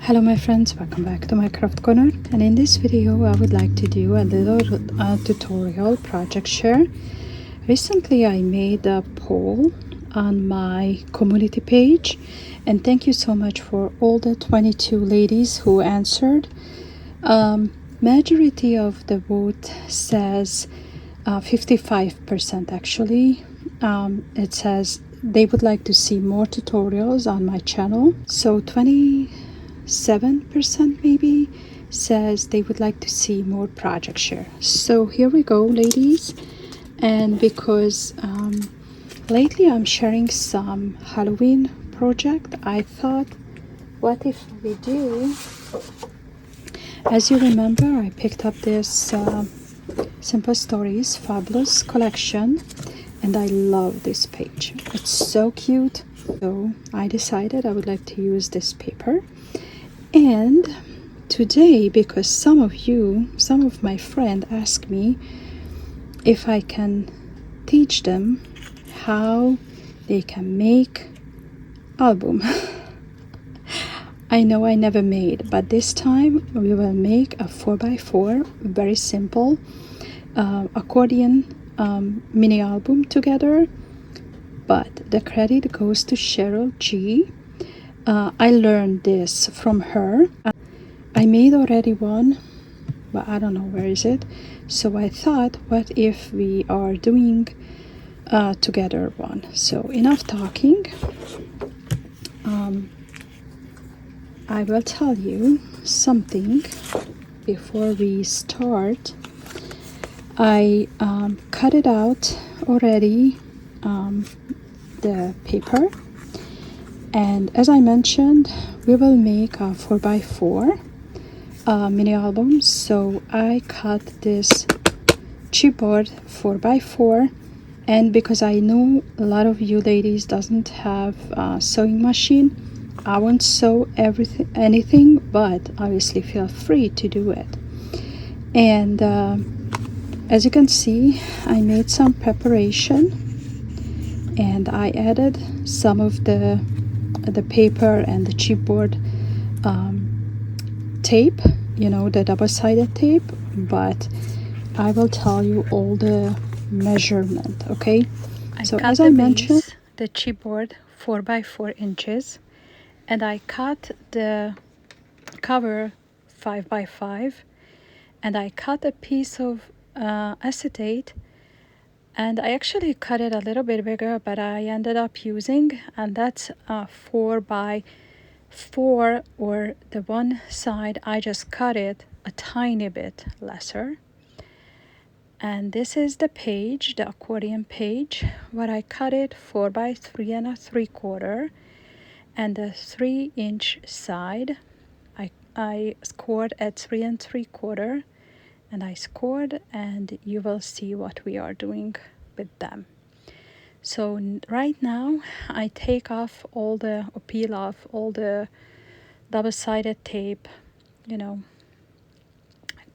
Hello my friends, welcome back to my craft corner, and in this video I would like to do a little tutorial project share. Recently I made a poll on my community page, and thank you so much for all the 22 ladies who answered. Majority of the vote says 55% actually. It says they would like to see more tutorials on my channel. So 27% maybe says they would like to see more project share. So here we go, ladies. And because lately I'm sharing some Halloween project, I thought, what if we do, as you remember, I picked up this Simple Stories Faboolous collection, and I love this page. It's so cute. So I decided I would like to use this paper. And today, because some of my friends asked me if I can teach them how they can make album. I know I never made, but this time we will make a 4x4, very simple accordion mini album together. But the credit goes to Cheryl G. I learned this from her. I made already one, but I don't know where is it. So I thought, what if we are doing together one? So enough talking. I will tell you something before we start. I cut it out already, the paper, and as I mentioned, we will make a 4x4 mini album. So I cut this chipboard 4x4, and because I know a lot of you ladies doesn't have a sewing machine, I won't sew anything, but obviously feel free to do it. And as you can see, I made some preparation, and I added some of the paper and the chipboard tape, you know, the double-sided tape, but I will tell you all the measurement. Okay, so as I mentioned, the chipboard 4x4 inches, and I cut the cover 5x5, and I cut a piece of acetate, and I actually cut it a little bit bigger, but I ended up using, and that's 4x4, or the one side I just cut it a tiny bit lesser. And this is the page, the accordion page, what I cut it 4x3 3/4, and the 3-inch side I scored at 3 3/4, and I scored, and you will see what we are doing with them. So right now I take off all the, or peel off all the double-sided tape, you know,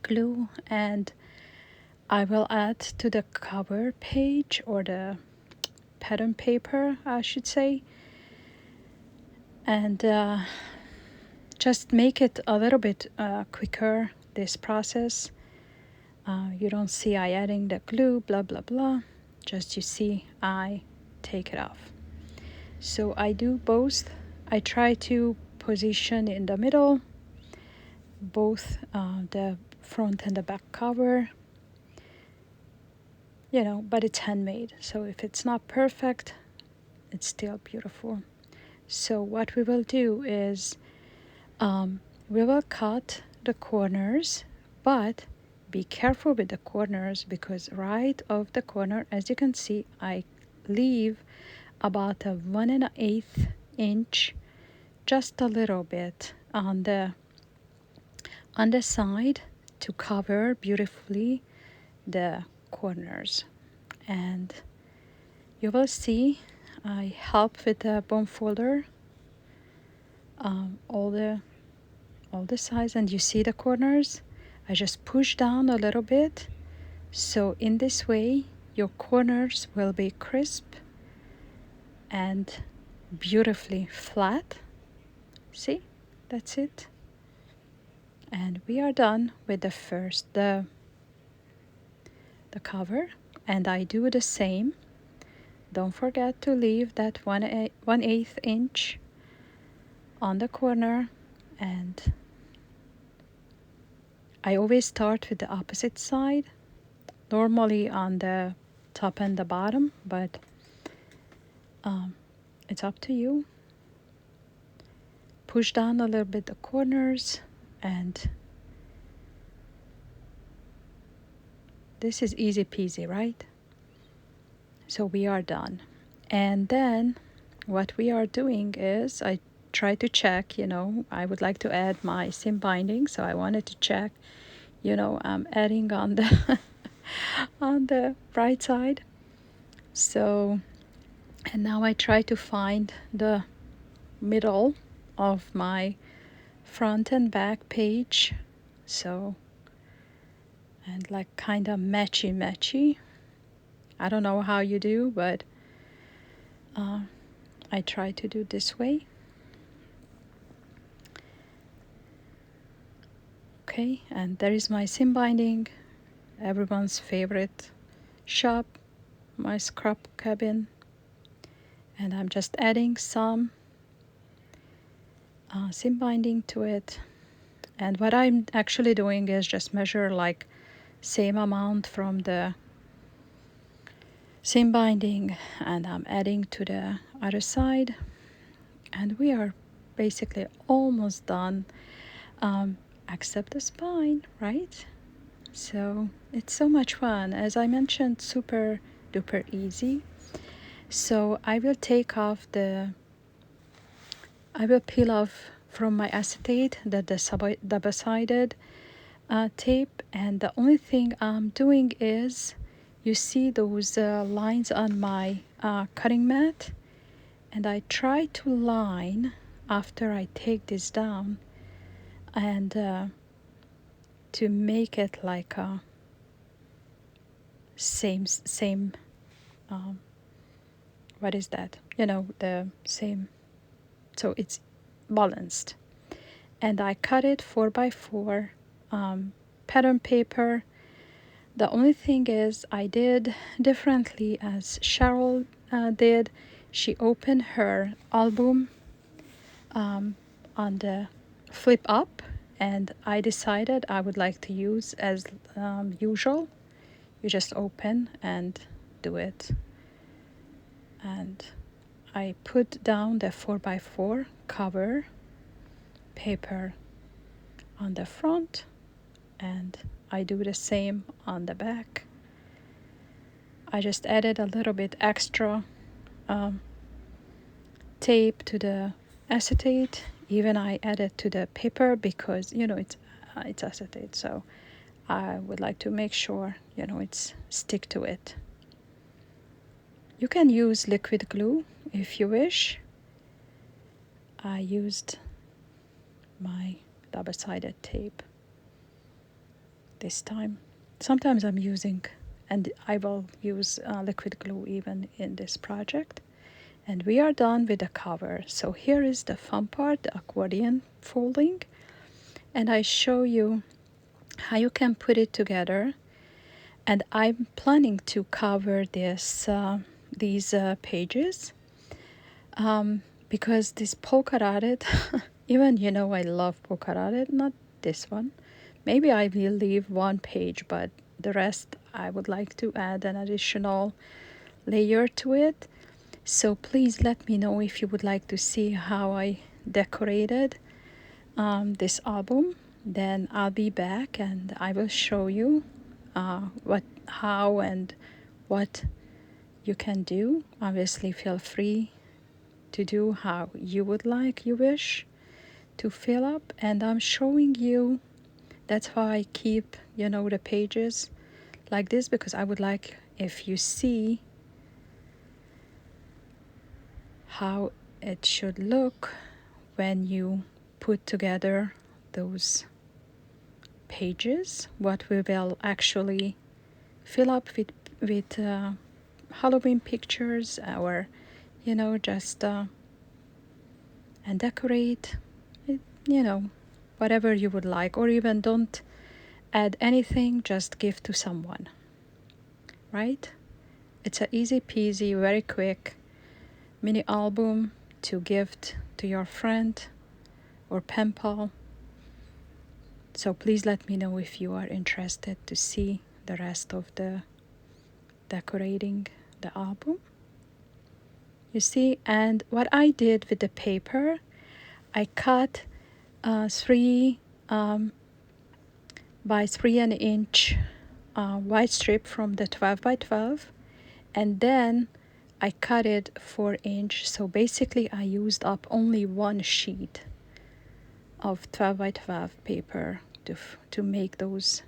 glue, and I will add to the cover page, or the pattern paper I should say, and just make it a little bit quicker, this process. You don't see I adding the glue, blah blah blah, just you see I take it off. So I do both. I try to position in the middle both the front and the back cover, you know, but it's handmade, so if it's not perfect, it's still beautiful. So what we will do is we will cut the corners, but be careful with the corners, because right of the corner, as you can see, I leave about a 1 1/8 inch, just a little bit on the side, to cover beautifully the corners. And you will see I help with the bone folder, all the sides, and you see the corners, I just push down a little bit, so in this way your corners will be crisp and beautifully flat. See, that's it. And we are done with the cover, and I do the same. Don't forget to leave that 1/8 inch on the corner, and I always start with the opposite side, normally on the top and the bottom, but it's up to you. Push down a little bit the corners, and this is easy peasy, right? So we are done. And then what we are doing is I try to check, I would like to add my seam binding, so I wanted to check, I'm adding on the on the right side. So, and now I try to find the middle of my front and back page. So, and like kind of matchy. I don't know how you do, but I try to do this way. Okay, and there is my seam binding, everyone's favorite shop, my scrap cabin, and I'm just adding some seam binding to it. And what I'm actually doing is just measure like same amount from the seam binding, and I'm adding to the other side, and we are basically almost done, except the spine, right? So it's so much fun. As I mentioned, super duper easy. So I will peel off from my acetate the double-sided tape, and the only thing I'm doing is, you see those lines on my cutting mat, and I try to line after I take this down, and to make it like a same what is that, the same, so it's balanced. And I cut it 4x4 pattern paper. The only thing is I did differently as Cheryl did. She opened her album on the flip up, and I decided I would like to use as usual. You just open and do it. And I put down the 4x4 cover paper on the front, and I do the same on the back. I just added a little bit extra tape to the acetate. Even I added to the paper because it's acetate, so I would like to make sure it's stick to it. You can use liquid glue if you wish. I used my double-sided tape this time. Sometimes I'm using, and I will use liquid glue even in this project. And we are done with the cover. So here is the fun part, the accordion folding. And I show you how you can put it together. And I'm planning to cover these pages because this polka dotted, even I love polka dotted, not this one. Maybe I will leave one page, but the rest I would like to add an additional layer to it. So please let me know if you would like to see how I decorated this album. Then I'll be back and I will show you how and what you can do. Obviously, feel free to do how you would like, you wish to fill up. And I'm showing you, that's why I keep the pages like this, because I would like if you see how it should look when you put together those pages, what we will actually fill up with Halloween pictures, or just and decorate it, whatever you would like, or even don't add anything, just give to someone, right? It's a easy peasy, very quick mini album to gift to your friend or pen pal. So please let me know if you are interested to see the rest of the decorating the album. You see, and what I did with the paper, I cut 3 by 3 inch white strip from the 12 by 12, and then I cut it 4 inch. So basically I used up only one sheet of 12 by 12 paper to make those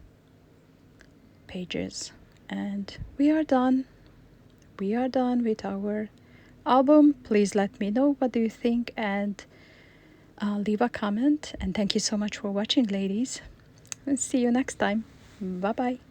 pages. And we are done. We are done with our album. Please let me know what do you think, and leave a comment. And thank you so much for watching, ladies. And see you next time. Bye bye.